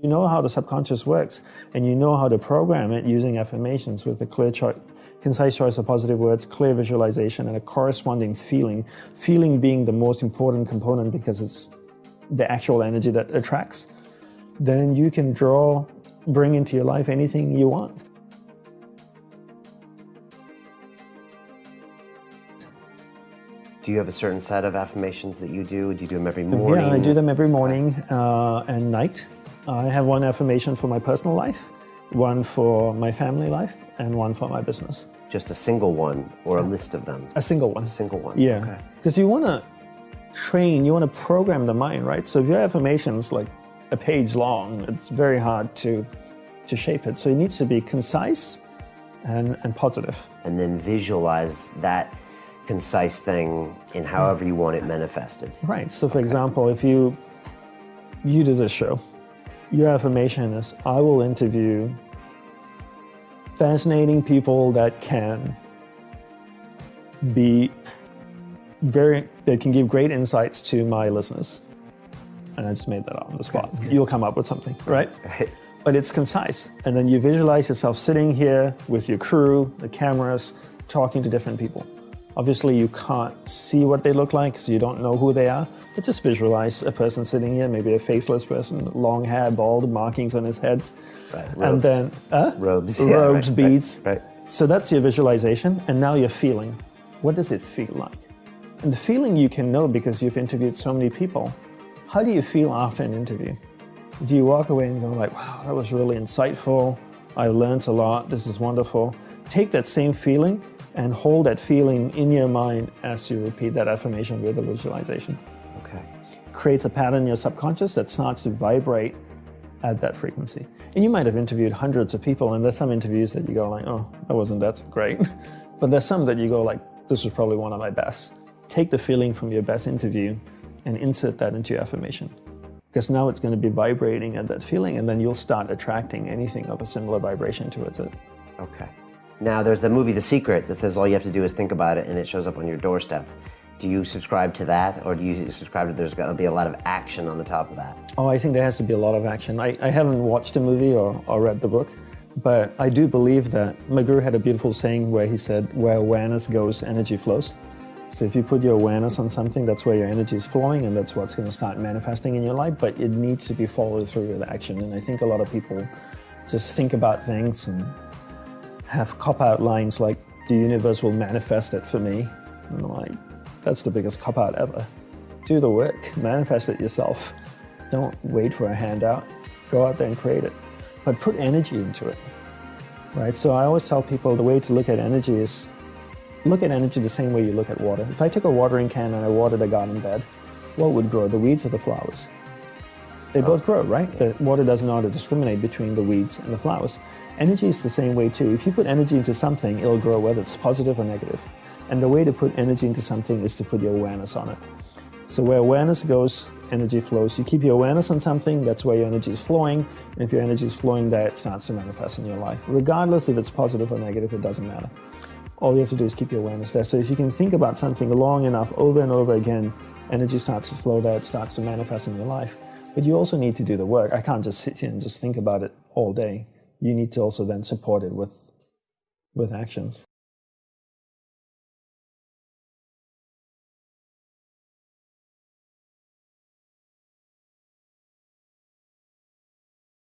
You know how the subconscious works, and you know how to program it using affirmations with a clear concise choice of positive words, clear visualization, and a corresponding feeling. Feeling being the most important component because it's the actual energy that attracts. Then you can bring into your life anything you want. Do you have a certain set of affirmations that you do? Do you do them every morning? Yeah, I do them every morning and night. I have one affirmation for my personal life, one for my family life, and one for my business. Just a single one or a list of them? A single one. A single one, yeah. Because you want to train, you want to program the mind, right? So if your affirmation's like a page long, it's very hard to shape it. So it needs to be concise and positive. And then visualize that concise thing in however you want it manifested. Right. So for example, if you do this show, your affirmation is, I will interview fascinating people that can give great insights to my listeners. And I just made that up on the spot. Okay. You'll come up with something, right? Right. But it's concise. And then you visualize yourself sitting here with your crew, the cameras, talking to different people. Obviously, you can't see what they look like, so you don't know who they are. But just visualize a person sitting here, maybe a faceless person, long hair, bald, markings on his head. Right. And then robes, right, beads. Right. So that's your visualization, and now you're feeling. What does it feel like? And the feeling you can know because you've interviewed so many people. How do you feel after an interview? Do you walk away and go like, wow, that was really insightful. I learned a lot. This is wonderful. Take that same feeling and hold that feeling in your mind as you repeat that affirmation with a visualization. Okay. Creates a pattern in your subconscious that starts to vibrate at that frequency. And you might have interviewed hundreds of people, and there's some interviews that you go like, oh, that wasn't that great. But there's some that you go like, this was probably one of my best. Take the feeling from your best interview and insert that into your affirmation. Because now it's going to be vibrating at that feeling, and then you'll start attracting anything of a similar vibration towards it. Okay. Now, there's the movie The Secret that says all you have to do is think about it and it shows up on your doorstep. Do you subscribe to that, or do you subscribe to there's got to be a lot of action on the top of that? Oh, I think there has to be a lot of action. I haven't watched the movie or read the book, but I do believe that my guru had a beautiful saying where he said, where awareness goes, energy flows. So if you put your awareness on something, that's where your energy is flowing, and that's what's going to start manifesting in your life, but it needs to be followed through with action. And I think a lot of people just think about things and have cop-out lines like, the universe will manifest it for me. And I'm like, that's the biggest cop-out ever. Do the work, manifest it yourself. Don't wait for a handout. Go out there and create it. But put energy into it, right? So I always tell people the way to look at energy is, look at energy the same way you look at water. If I took a watering can and I watered a garden bed, what would grow, the weeds or the flowers? They both grow, right? The water doesn't know how to discriminate between the weeds and the flowers. Energy is the same way too. If you put energy into something, it'll grow whether it's positive or negative. And the way to put energy into something is to put your awareness on it. So where awareness goes, energy flows. You keep your awareness on something, that's where your energy is flowing. And if your energy is flowing there, it starts to manifest in your life. Regardless if it's positive or negative, it doesn't matter. All you have to do is keep your awareness there. So if you can think about something long enough, over and over again, energy starts to flow there, it starts to manifest in your life. But you also need to do the work. I can't just sit here and just think about it all day. You need to also then support it with actions.